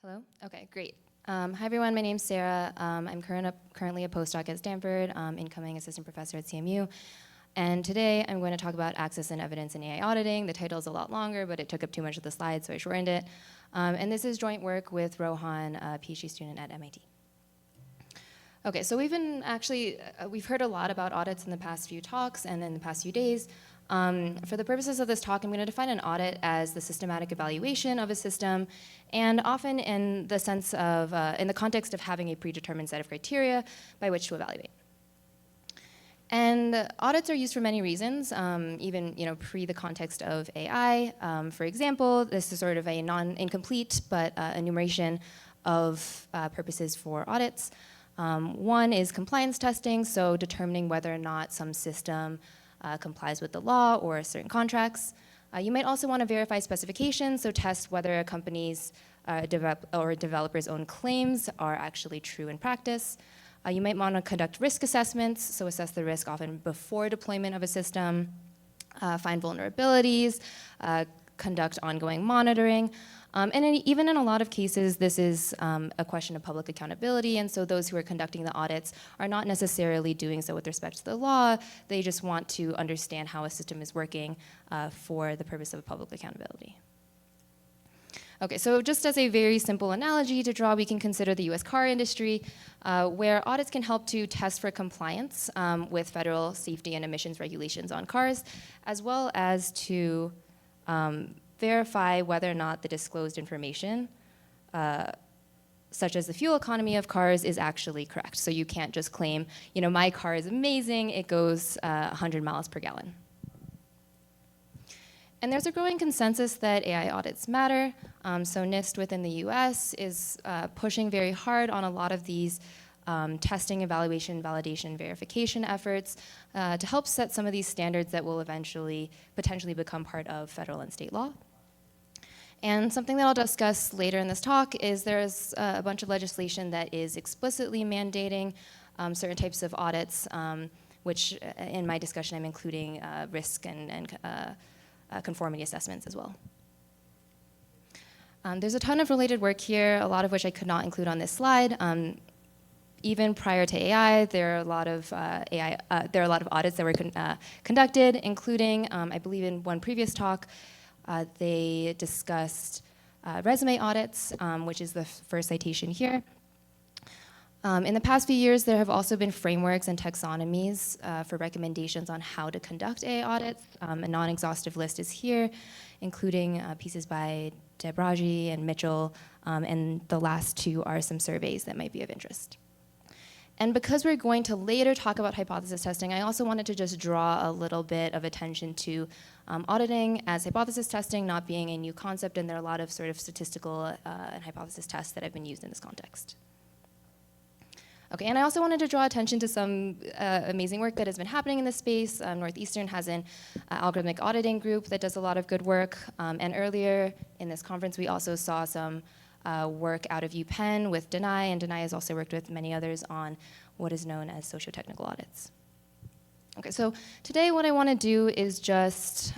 Hello? Okay, great. Hi everyone, my name's Sarah. I'm currently a postdoc at Stanford, incoming assistant professor at CMU. And today I'm going to talk about access and evidence in AI auditing. The title is a lot longer, but it took up too much of the slide, so I shortened it. And this is joint work with Rohan, a PhD student at MIT. Okay, so we've heard a lot about audits in the past few talks and in the past few days. For the purposes of this talk, I'm going to define an audit as the systematic evaluation of a system, and often in the sense of, in the context of having a predetermined set of criteria by which to evaluate. And audits are used for many reasons, even pre the context of AI. For example, this is sort of a non-incomplete but enumeration of purposes for audits. One is compliance testing, so determining whether or not some system complies with the law or certain contracts. You might also want to verify specifications, so test whether a company's or developer's own claims are actually true in practice. You might want to conduct risk assessments, so assess the risk often before deployment of a system, find vulnerabilities, conduct ongoing monitoring. Even in a lot of cases, this is a question of public accountability, and so those who are conducting the audits are not necessarily doing so with respect to the law. They just want to understand how a system is working for the purpose of public accountability. Okay, so just as a very simple analogy to draw, we can consider the US car industry, where audits can help to test for compliance with federal safety and emissions regulations on cars, as well as to verify whether or not the disclosed information, such as the fuel economy of cars, is actually correct. So you can't just claim, my car is amazing, it goes 100 miles per gallon. And there's a growing consensus that AI audits matter. So NIST within the US is pushing very hard on a lot of these testing, evaluation, validation, verification efforts to help set some of these standards that will eventually potentially become part of federal and state law. And something that I'll discuss later in this talk is there's a bunch of legislation that is explicitly mandating certain types of audits, which in my discussion I'm including risk and conformity assessments as well. There's a ton of related work here, a lot of which I could not include on this slide. Even prior to AI, there are a lot of audits that were conducted, including, I believe in one previous talk, they discussed resume audits, which is the first citation here. In the past few years, there have also been frameworks and taxonomies for recommendations on how to conduct AI audits. A non-exhaustive list is here, including pieces by Debraji and Mitchell, and the last two are some surveys that might be of interest. And because we're going to later talk about hypothesis testing, I also wanted to just draw a little bit of attention to auditing as hypothesis testing not being a new concept, and there are a lot of sort of statistical and hypothesis tests that have been used in this context. Okay, and I also wanted to draw attention to some amazing work that has been happening in this space. Northeastern has an algorithmic auditing group that does a lot of good work, and earlier in this conference we also saw some work out of UPenn with Denai, and Denai has also worked with many others on what is known as socio-technical audits. Okay, so today what I want to do is just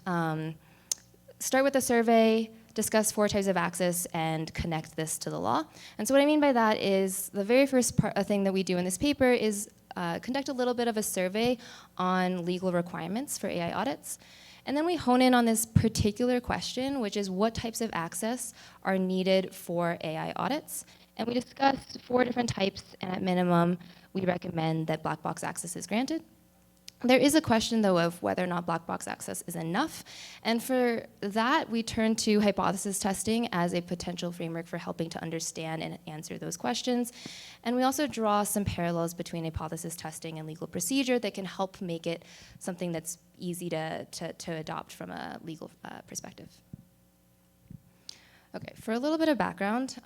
start with a survey, discuss 4 types of access, and connect this to the law. And so what I mean by that is the very first thing that we do in this paper is conduct a little bit of a survey on legal requirements for AI audits. And then we hone in on this particular question, which is what types of access are needed for AI audits. And we discussed 4 different types, and at minimum, we recommend that black box access is granted. There is a question, though, of whether or not black box access is enough. And for that, we turn to hypothesis testing as a potential framework for helping to understand and answer those questions. And we also draw some parallels between hypothesis testing and legal procedure that can help make it something that's easy to adopt from a legal perspective. Okay, for a little bit of background,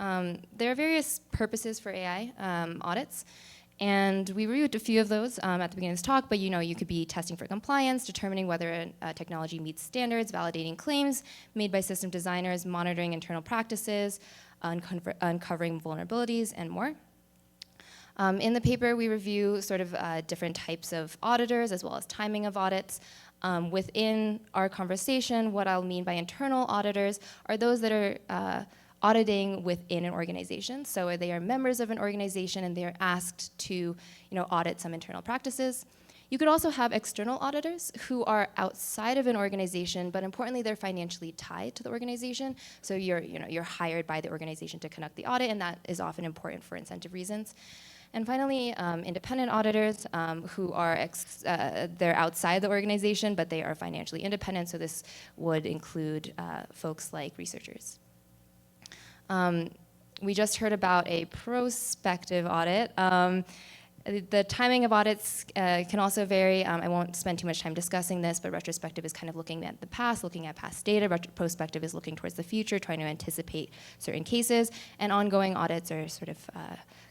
there are various purposes for AI audits. And we reviewed a few of those at the beginning of this talk, but you could be testing for compliance, determining whether a technology meets standards, validating claims made by system designers, monitoring internal practices, uncovering vulnerabilities, and more. In the paper, we review sort of different types of auditors as well as timing of audits. Within our conversation, what I'll mean by internal auditors are those that are auditing within an organization. So they are members of an organization and they are asked to audit some internal practices. You could also have external auditors who are outside of an organization, but importantly, they're financially tied to the organization. So you're hired by the organization to conduct the audit, and that is often important for incentive reasons. And finally, independent auditors who are they're outside the organization, but they are financially independent. So this would include folks like researchers. We just heard about a prospective audit. The timing of audits can also vary. I won't spend too much time discussing this, but retrospective is kind of looking at the past, looking at past data. Prospective is looking towards the future, trying to anticipate certain cases. And ongoing audits are sort of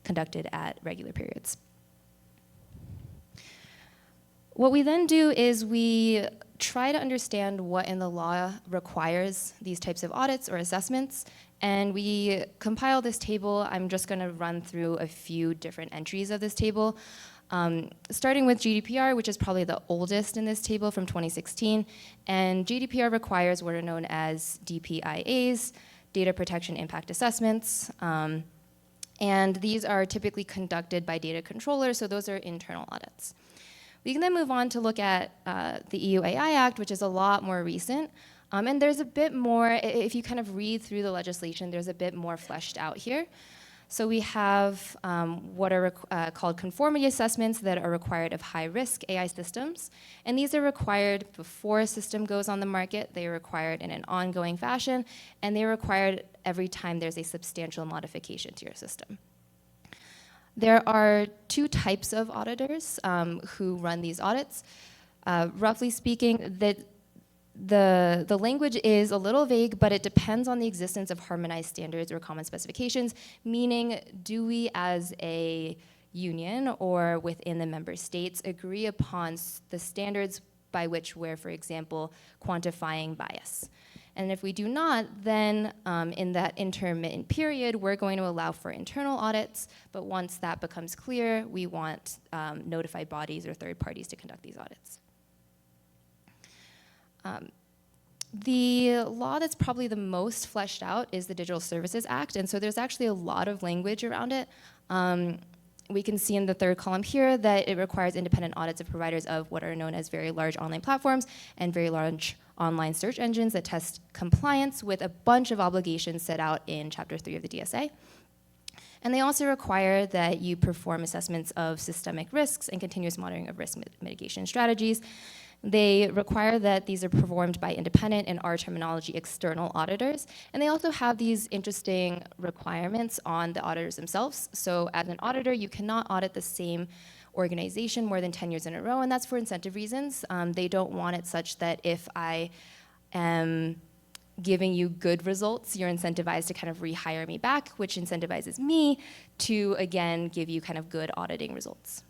conducted at regular periods. What we then do is we try to understand what in the law requires these types of audits or assessments, and we compile this table. I'm just going to run through a few different entries of this table, starting with GDPR, which is probably the oldest in this table from 2016. And GDPR requires what are known as DPIAs, data protection impact assessments. And these are typically conducted by data controllers, so those are internal audits. We can then move on to look at the EU AI Act, which is a lot more recent. And there's a bit more, if you kind of read through the legislation, there's a bit more fleshed out here. So we have what are called conformity assessments that are required of high-risk AI systems. And these are required before a system goes on the market. They are required in an ongoing fashion. And they are required every time there's a substantial modification to your system. There are two types of auditors who run these audits. Roughly speaking, the language is a little vague, but it depends on the existence of harmonized standards or common specifications, meaning do we as a union or within the member states agree upon the standards by which we're, for example, quantifying bias. And if we do not, then in that intermittent period, we're going to allow for internal audits, but once that becomes clear, we want notified bodies or third parties to conduct these audits. The law that's probably the most fleshed out is the Digital Services Act, and so there's actually a lot of language around it. We can see in the third column here that it requires independent audits of providers of what are known as very large online platforms and very large online search engines that test compliance with a bunch of obligations set out in Chapter 3 of the DSA. And they also require that you perform assessments of systemic risks and continuous monitoring of risk mitigation strategies. They require that these are performed by independent, and our terminology, external auditors. And they also have these interesting requirements on the auditors themselves. So as an auditor, you cannot audit the same organization more than 10 years in a row, and that's for incentive reasons. They don't want it such that if I am giving you good results, you're incentivized to kind of rehire me back, which incentivizes me to, again, give you kind of good auditing results.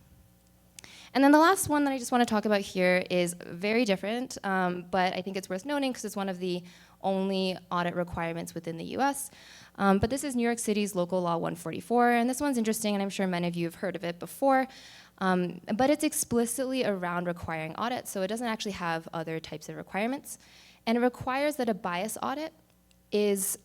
And then the last one that I just want to talk about here is very different, but I think it's worth noting because it's one of the only audit requirements within the US. But this is New York City's Local Law 144, and this one's interesting, and I'm sure many of you have heard of it before. But it's explicitly around requiring audits, so it doesn't actually have other types of requirements. And it requires that a bias audit is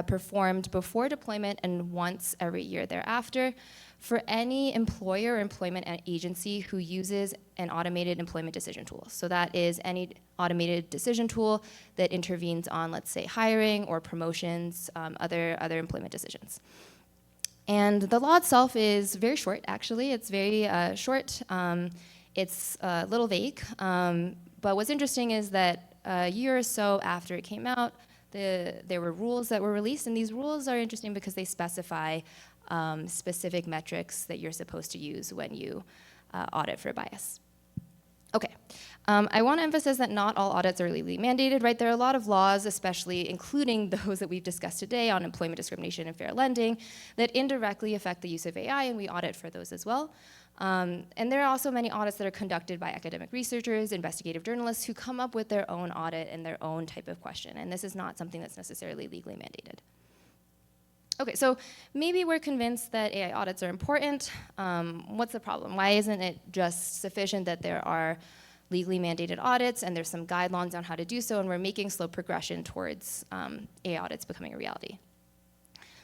performed before deployment and once every year thereafter for any employer or employment agency who uses an automated employment decision tool. So that is any automated decision tool that intervenes on, let's say, hiring or promotions, other employment decisions. And the law itself is very short, actually. It's very short. It's a little vague. But what's interesting is that a year or so after it came out, there were rules that were released, and these rules are interesting because they specify specific metrics that you're supposed to use when you audit for bias. Okay, I want to emphasize that not all audits are legally mandated, right? There are a lot of laws, especially including those that we've discussed today on employment discrimination and fair lending, that indirectly affect the use of AI, and we audit for those as well. And there are also many audits that are conducted by academic researchers, investigative journalists, who come up with their own audit and their own type of question, and this is not something that's necessarily legally mandated. Okay, so maybe we're convinced that AI audits are important. What's the problem? Why isn't it just sufficient that there are legally mandated audits and there's some guidelines on how to do so, and we're making slow progression towards AI audits becoming a reality?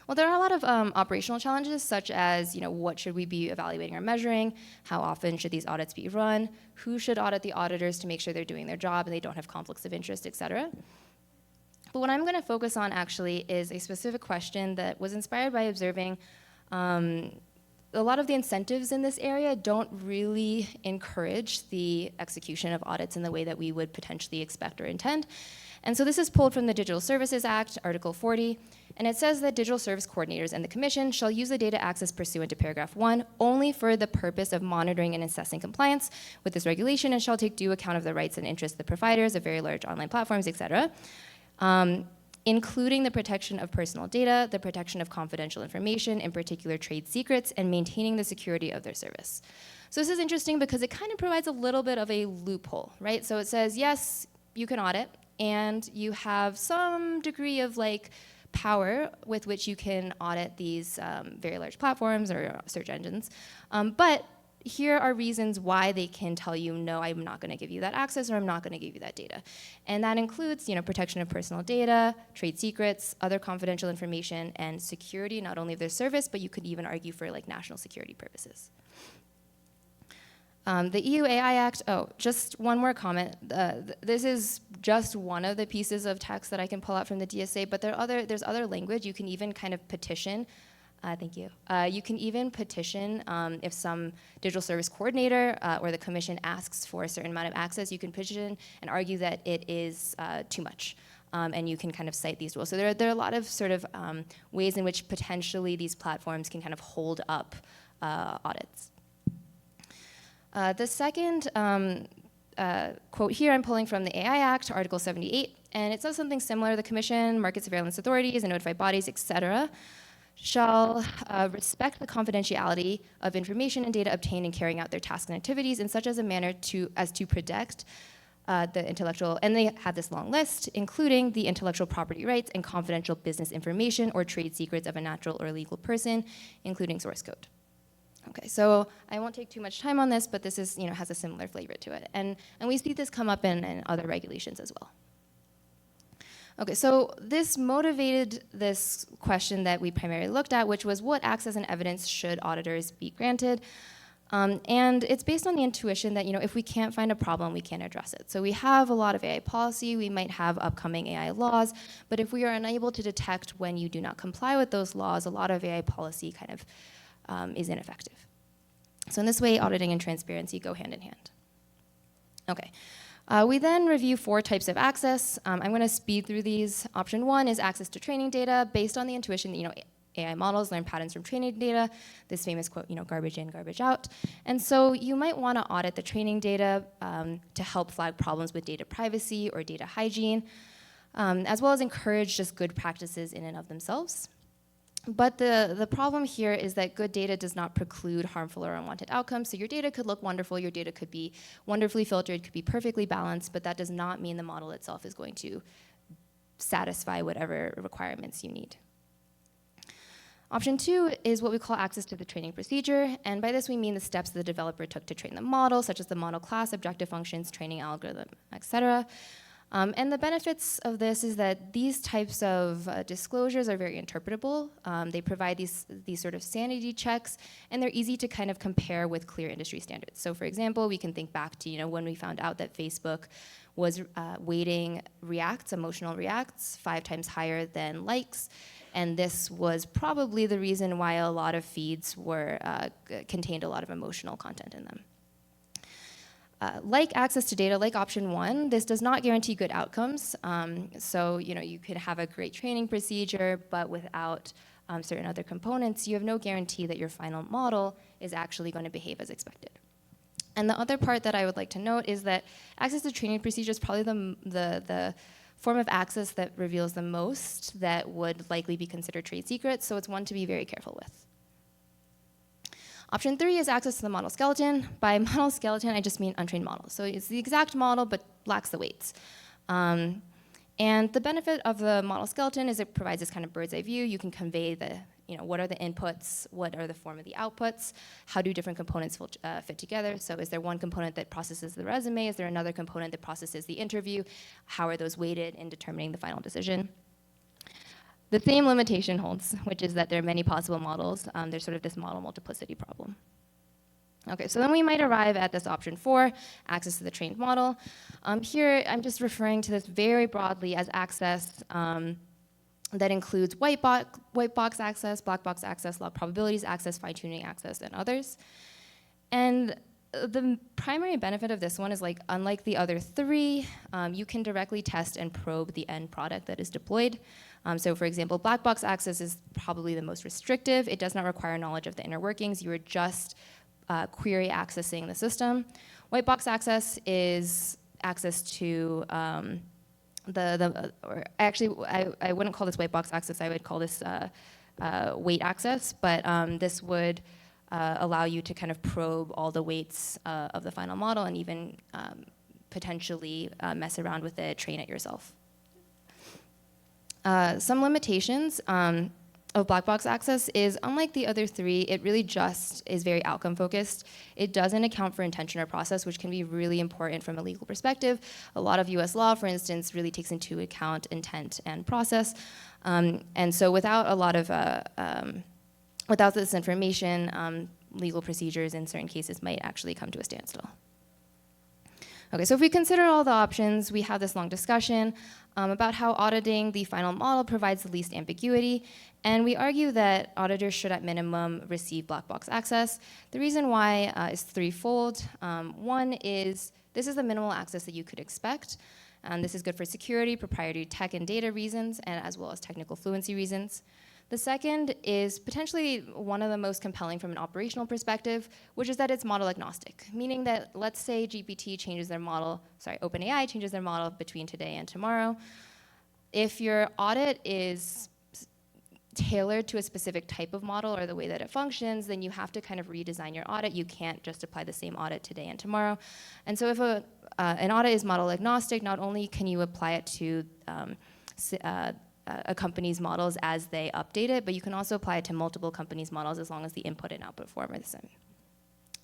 Well, there are a lot of operational challenges, such as, what should we be evaluating or measuring? How often should these audits be run? Who should audit the auditors to make sure they're doing their job and they don't have conflicts of interest, et cetera? But what I'm going to focus on actually is a specific question that was inspired by observing a lot of the incentives in this area don't really encourage the execution of audits in the way that we would potentially expect or intend. And so this is pulled from the Digital Services Act, Article 40, and it says that digital service coordinators and the Commission shall use the data access pursuant to paragraph 1 only for the purpose of monitoring and assessing compliance with this regulation, and shall take due account of the rights and interests of the providers of very large online platforms, et cetera. Including the protection of personal data, the protection of confidential information, in particular trade secrets, and maintaining the security of their service. So this is interesting because it kind of provides a little bit of a loophole, right? So it says, yes, you can audit, and you have some degree of power with which you can audit these very large platforms or search engines, but here are reasons why they can tell you, no, I'm not going to give you that access, or I'm not going to give you that data. And that includes, protection of personal data, trade secrets, other confidential information, and security, not only of their service, but you could even argue for national security purposes. The EU AI Act, just one more comment. This is just one of the pieces of text that I can pull out from the DSA, but there's other language. You can even kind of petition. Thank you. You can even petition if some digital service coordinator or the Commission asks for a certain amount of access. You can petition and argue that it is too much, and you can kind of cite these rules. So there are a lot of sort of ways in which potentially these platforms can kind of hold up audits. The second quote here I'm pulling from the AI Act, Article 78, and it says something similar. The Commission, market surveillance authorities, and notified bodies, et cetera, shall respect the confidentiality of information and data obtained in carrying out their tasks and activities in such as a manner as to protect the intellectual, and they have this long list, including the intellectual property rights and confidential business information or trade secrets of a natural or legal person, including source code. Okay, so I won't take too much time on this, but this is, has a similar flavor to it. And we see this come up in other regulations as well. Okay, so this motivated this question that we primarily looked at, which was what access and evidence should auditors be granted? And it's based on the intuition that, if we can't find a problem, we can't address it. So we have a lot of AI policy, we might have upcoming AI laws, but if we are unable to detect when you do not comply with those laws, a lot of AI policy kind of is ineffective. So in this way, auditing and transparency go hand in hand. Okay. We then review 4 types of access. I'm going to speed through these. Option 1 is access to training data based on the intuition that AI models learn patterns from training data. This famous quote, garbage in, garbage out. And so you might want to audit the training data to help flag problems with data privacy or data hygiene, as well as encourage just good practices in and of themselves. But the problem here is that good data does not preclude harmful or unwanted outcomes. So your data could look wonderful, your data could be wonderfully filtered, could be perfectly balanced, but that does not mean the model itself is going to satisfy whatever requirements you need. Option 2 is what we call access to the training procedure, and by this we mean the steps the developer took to train the model, such as the model class, objective functions, training algorithm, etc. And the benefits of this is that these types of disclosures are very interpretable. They provide these sort of sanity checks, and they're easy to kind of compare with clear industry standards. So for example, we can think back to when we found out that Facebook was weighting reacts, emotional reacts, 5 times higher than likes. And this was probably the reason why a lot of feeds contained a lot of emotional content in them. Like access to data, like option 1, this does not guarantee good outcomes. So you could have a great training procedure, but without certain other components, you have no guarantee that your final model is actually going to behave as expected. And the other part that I would like to note is that access to training procedure is probably the form of access that reveals the most that would likely be considered trade secrets, so it's one to be very careful with. Option 3 is access to the model skeleton. By model skeleton, I just mean untrained models. So it's the exact model, but lacks the weights. And the benefit of the model skeleton is it provides this kind of bird's eye view. You can convey what are the inputs, what are the form of the outputs, how do different components fit together. So is there one component that processes the resume? Is there another component that processes the interview? How are those weighted in determining the final decision? the same limitation holds, which is that there are many possible models. There's sort of this model multiplicity problem. Okay, so then we might arrive at this option 4, access to the trained model. Here, I'm just referring to this very broadly as access that includes white box access, black box access, log probabilities access, fine-tuning access, and others. And the primary benefit of this one is, like, unlike the other 3, you can directly test and probe the end product that is deployed. So for example, black box access is probably the most restrictive. It does not require knowledge of the inner workings. You are just query accessing the system. White box access is access to or actually, I wouldn't call this white box access. I would call this weight access, but this would allow you to kind of probe all the weights of the final model and even potentially mess around with it, train it yourself. Some limitations of black box access is, unlike the other 3, it really just is very outcome focused. It doesn't account for intention or process, which can be really important from a legal perspective. A lot of US law, for instance, really takes into account intent and process. And so without a lot of, without this information, legal procedures in certain cases might actually come to a standstill. Okay, so if we consider all the options, we have this long discussion about how auditing the final model provides the least ambiguity, and we argue that auditors should at minimum receive black box access. The reason why is threefold. One is, this is the minimal access that you could expect. This is good for security, proprietary tech and data reasons, and as well as technical fluency reasons. The second is potentially one of the most compelling from an operational perspective, which is that it's model agnostic, meaning that, let's say GPT changes their model, OpenAI changes their model between today and tomorrow. If your audit is tailored to a specific type of model or the way that it functions, then you have to kind of redesign your audit. You can't just apply the same audit today and tomorrow. And so if an audit is model agnostic, not only can you apply it to a company's models as they update it, but you can also apply it to multiple companies' models as long as the input and output form are the same.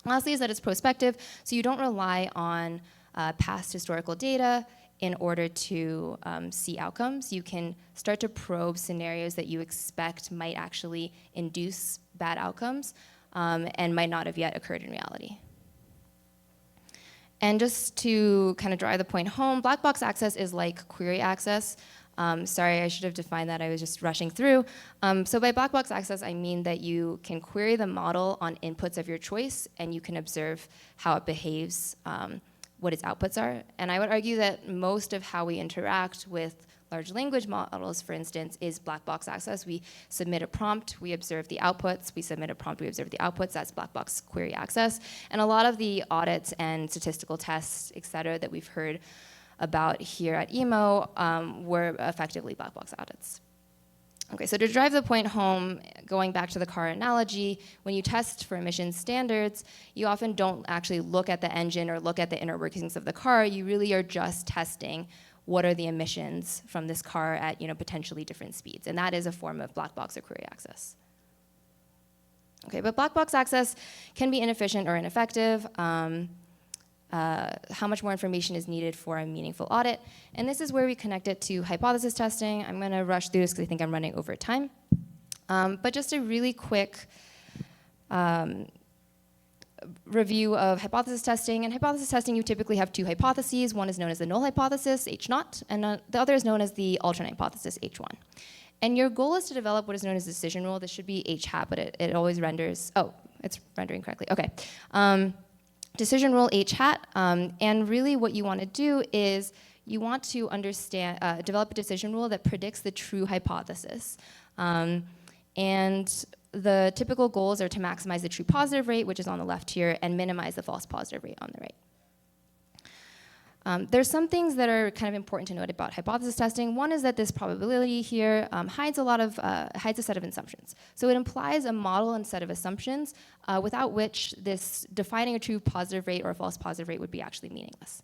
Lastly is that it's prospective, so you don't rely on past historical data in order to see outcomes. You can start to probe scenarios that you expect might actually induce bad outcomes and might not have yet occurred in reality. And just to kind of drive the point home, black box access is like query access. Sorry, I should have defined that. I was just rushing through. So by black box access, I mean that you can query the model on inputs of your choice, and you can observe how it behaves, what its outputs are. And I would argue that most of how we interact with large language models, for instance, is black box access. We submit a prompt, we observe the outputs. We submit a prompt, we observe the outputs. That's black box query access. And a lot of the audits and statistical tests, et cetera, that we've heard about here at EMO were effectively black box audits. Okay, so to drive the point home, going back to the car analogy, when you test for emissions standards, you often don't actually look at the engine or look at the inner workings of the car. You really are just testing what are the emissions from this car at potentially different speeds. And that is a form of black box or query access. Okay, but black box access can be inefficient or ineffective. How much more information is needed for a meaningful audit. And this is where we connect it to hypothesis testing. I'm going to rush through this because I think I'm running over time. But just a really quick review of hypothesis testing. In hypothesis testing, you typically have 2 hypotheses. One is known as the null hypothesis, H0, and the other is known as the alternate hypothesis, H1. And your goal is to develop what is known as decision rule. This should be H hat, but it always renders, oh, it's rendering correctly. Okay. Decision rule H hat, and really what you want to do is you want to develop a decision rule that predicts the true hypothesis. And the typical goals are to maximize the true positive rate, which is on the left here, and minimize the false positive rate on the right. There's some things that are kind of important to note about hypothesis testing. One is that this probability here hides a set of assumptions. So it implies a model and set of assumptions without which this defining a true positive rate or a false positive rate would be actually meaningless.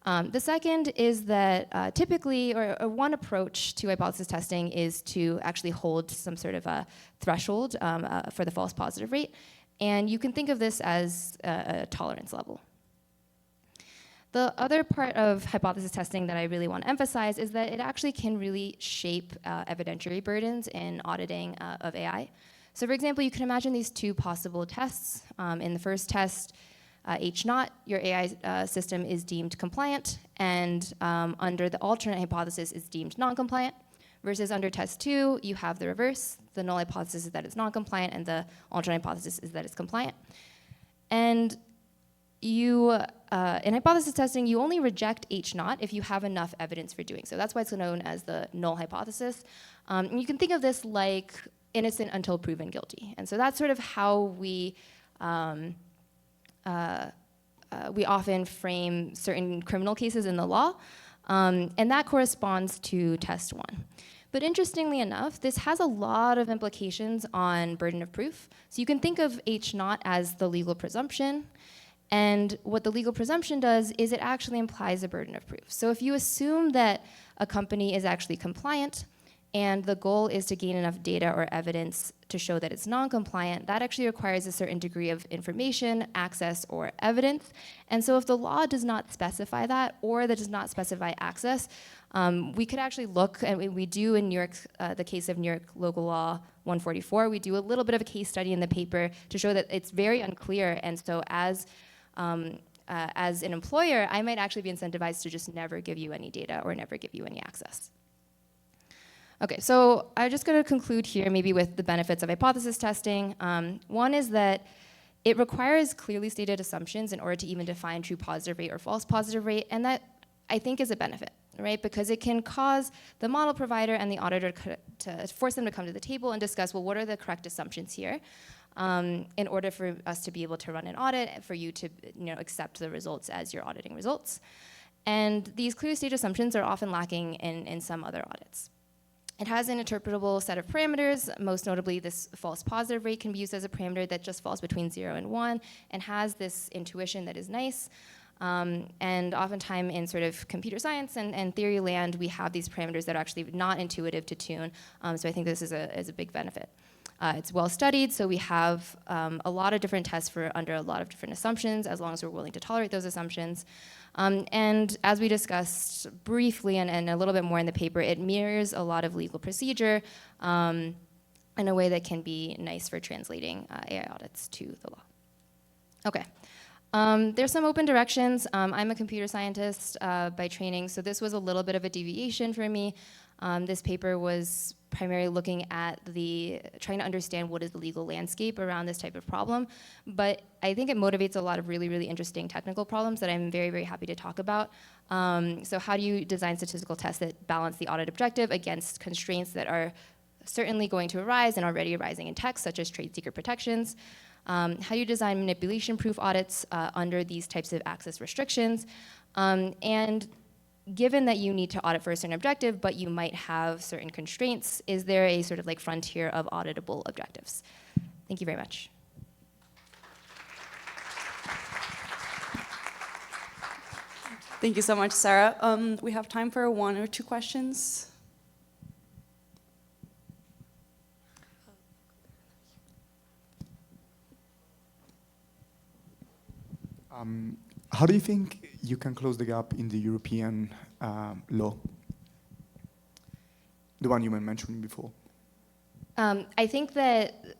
The second is that typically, or one approach to hypothesis testing is to actually hold some sort of a threshold for the false positive rate. And you can think of this as a tolerance level. The other part of hypothesis testing that I really want to emphasize is that it actually can really shape evidentiary burdens in auditing of AI. So for example, you can imagine these two possible tests. In the first test, H0, your AI system is deemed compliant, and under the alternate hypothesis is deemed non-compliant, versus under test 2, you have the reverse. The null hypothesis is that it's non-compliant, and the alternate hypothesis is that it's compliant. And you, in hypothesis testing, you only reject H0 if you have enough evidence for doing so. That's why it's known as the null hypothesis. And you can think of this like innocent until proven guilty. And so that's sort of how we often frame certain criminal cases in the law. And that corresponds to test 1. But interestingly enough, this has a lot of implications on burden of proof. So you can think of H0 as the legal presumption. And what the legal presumption does is it actually implies a burden of proof. So if you assume that a company is actually compliant, and the goal is to gain enough data or evidence to show that it's non-compliant, that actually requires a certain degree of information, access, or evidence. And so if the law does not specify that, or that does not specify access, we could actually look, and we do in New York, the case of New York Local Law 144, we do a little bit of a case study in the paper to show that it's very unclear. And so as an employer, I might actually be incentivized to just never give you any data or never give you any access. Okay, so I'm just going to conclude here maybe with the benefits of hypothesis testing. One is that it requires clearly stated assumptions in order to even define true positive rate or false positive rate, and that I think is a benefit, right? Because it can cause the model provider and the auditor to force them to come to the table and discuss, well, what are the correct assumptions here? In order for us to be able to run an audit, for you to accept the results as your auditing results. And these clearly stated assumptions are often lacking in some other audits. It has an interpretable set of parameters. Most notably, this false positive rate can be used as a parameter that just falls between 0 and 1 and has this intuition that is nice. And oftentimes in sort of computer science and theory land, we have these parameters that are actually not intuitive to tune. So I think this is a big benefit. It's well studied, so we have a lot of different tests for under a lot of different assumptions, as long as we're willing to tolerate those assumptions. And as we discussed briefly and a little bit more in the paper, it mirrors a lot of legal procedure in a way that can be nice for translating AI audits to the law. Okay. There's some open directions. I'm a computer scientist by training, so this was a little bit of a deviation for me. This paper was primarily looking at trying to understand what is the legal landscape around this type of problem. But I think it motivates a lot of really, really interesting technical problems that I'm very, very happy to talk about. So how do you design statistical tests that balance the audit objective against constraints that are certainly going to arise and already arising in text, such as trade secret protections? How do you design manipulation-proof audits under these types of access restrictions? And given that you need to audit for a certain objective, but you might have certain constraints, is there a sort of like frontier of auditable objectives? Thank you very much. Thank you so much, Sarah. We have time for 1 or 2 questions. How do you think you can close the gap in the European law? The one you were mentioning before. I think that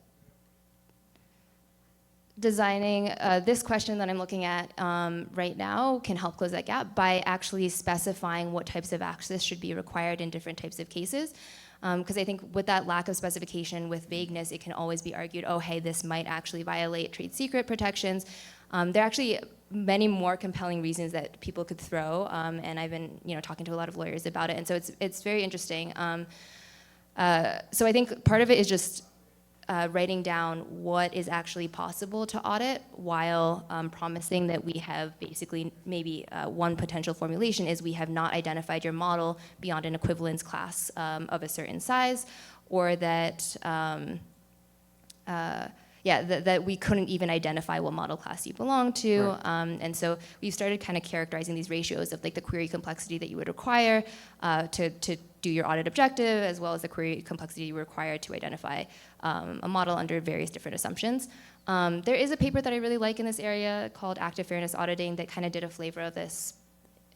designing this question that I'm looking at right now can help close that gap by actually specifying what types of access should be required in different types of cases. Because I think with that lack of specification, with vagueness, it can always be argued, oh, hey, this might actually violate trade secret protections. There are actually many more compelling reasons that people could throw, and I've been talking to a lot of lawyers about it, and so it's very interesting. So I think part of it is just writing down what is actually possible to audit while promising that we have basically maybe one potential formulation is we have not identified your model beyond an equivalence class of a certain size, or that that we couldn't even identify what model class you belong to. Right. And so we've started kind of characterizing these ratios of like the query complexity that you would require to do your audit objective, as well as the query complexity you require to identify a model under various different assumptions. There is a paper that I really like in this area called Active Fairness Auditing that kind of did a flavor of this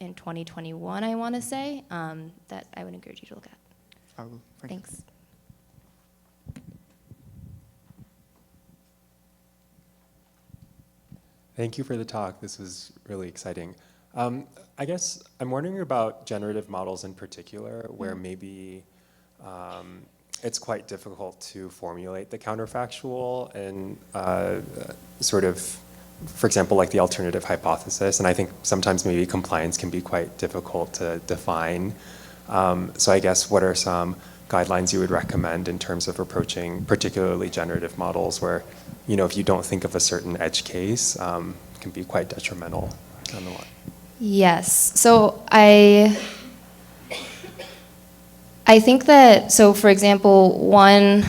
in 2021, I want to say, that I would encourage you to look at. I will. Thank you. Thanks. Thank you for the talk. This was really exciting. I guess I'm wondering about generative models in particular, where maybe it's quite difficult to formulate the counterfactual and sort of, for example, like the alternative hypothesis. And I think sometimes maybe compliance can be quite difficult to define. So I guess what are some guidelines you would recommend in terms of approaching particularly generative models where, you know, if you don't think of a certain edge case, it can be quite detrimental down the line? Yes. So I think that, so for example, one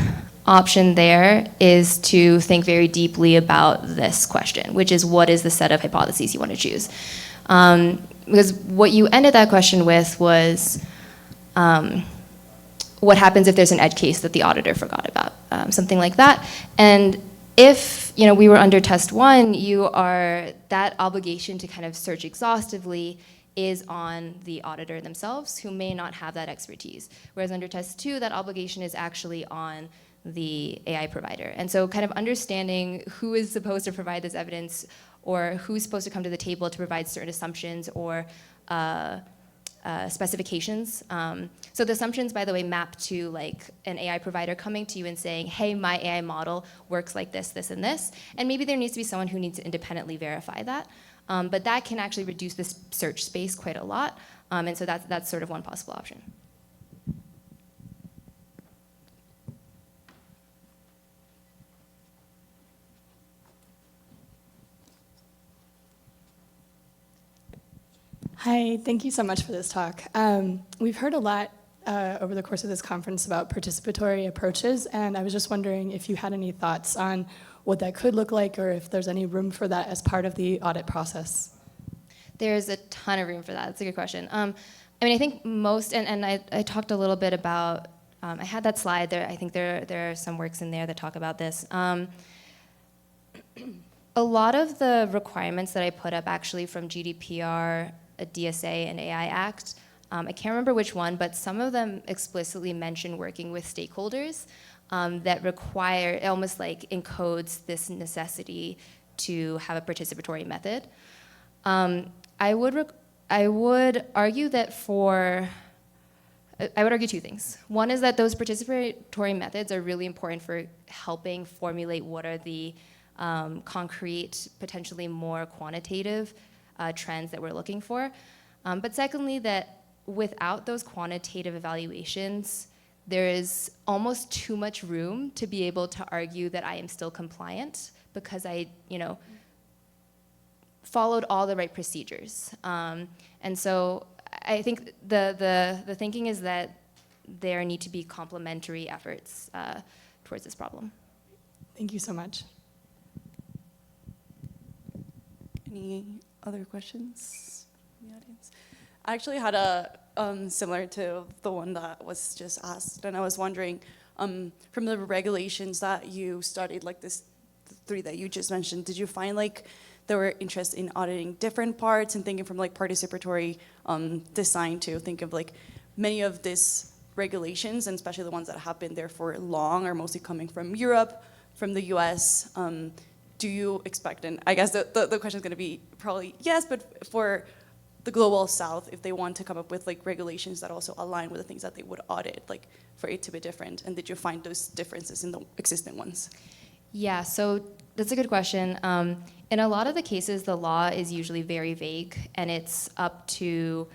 option there is to think very deeply about this question, which is what is the set of hypotheses you want to choose? Because what you ended that question with was what happens if there's an edge case that the auditor forgot about, something like that. And if we were under test one, that obligation to kind of search exhaustively is on the auditor themselves, who may not have that expertise. Whereas under test two, that obligation is actually on the AI provider. And so kind of understanding who is supposed to provide this evidence or who's supposed to come to the table to provide certain assumptions or specifications. So the assumptions, by the way, map to like an AI provider coming to you and saying, hey, my AI model works like this, this, and this. And maybe there needs to be someone who needs to independently verify that. But that can actually reduce this search space quite a lot. And so that's sort of one possible option. Hi, thank you so much for this talk. We've heard a lot over the course of this conference about participatory approaches, and I was just wondering if you had any thoughts on what that could look like or if there's any room for that as part of the audit process. There's a ton of room for that. That's a good question. I mean, I think most, and I talked a little bit about, I had that slide there. I think there are some works in there that talk about this. A lot of the requirements that I put up actually from GDPR, a DSA, and AI Act, I can't remember which one, but some of them explicitly mention working with stakeholders that require, it almost like encodes this necessity to have a participatory method. I would argue two things. One is that those participatory methods are really important for helping formulate what are the concrete, potentially more quantitative trends that we're looking for. But secondly, that without those quantitative evaluations, there is almost too much room to be able to argue that I am still compliant because I, followed all the right procedures. And so I think the thinking is that there need to be complementary efforts towards this problem. Thank you so much. Any other questions from the audience? I actually had a similar to the one that was just asked, and I was wondering, from the regulations that you studied, like the three that you just mentioned, did you find like there were interest in auditing different parts and thinking from like participatory design to think of like many of these regulations, and especially the ones that have been there for long, are mostly coming from Europe, from the US. Do you expect, and I guess the question is going to be probably yes, but for the global south, if they want to come up with like regulations that also align with the things that they would audit, like for it to be different, and did you find those differences in the existing ones? Yeah, so that's a good question. In a lot of the cases, the law is usually very vague, and it's up to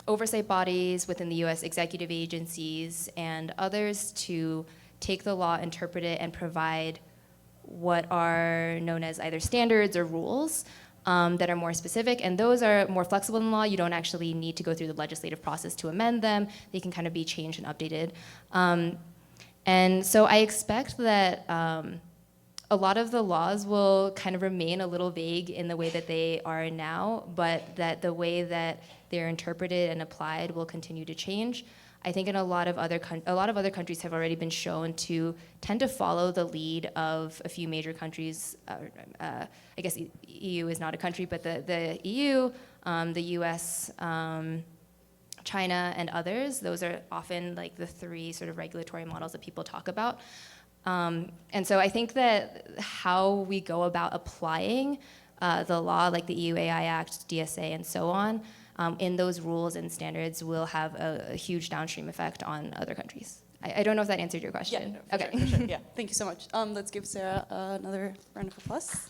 oversight bodies within the US, executive agencies, and others to take the law, interpret it, and provide what are known as either standards or rules that are more specific, and those are more flexible in law. You don't actually need to go through the legislative process to amend them. They can kind of be changed and updated. And so I expect that a lot of the laws will kind of remain a little vague in the way that they are now, but that the way that they're interpreted and applied will continue to change. I think in a lot of other countries have already been shown to tend to follow the lead of a few major countries. I guess EU is not a country, but the EU, the US, China, and others. Those are often like the three sort of regulatory models that people talk about. And so I think that how we go about applying the law, like the EU AI Act, DSA, and so on, in those rules and standards will have a huge downstream effect on other countries. I don't know if that answered your question. Yeah, no, for sure. Yeah, thank you so much. Let's give Sarah another round of applause.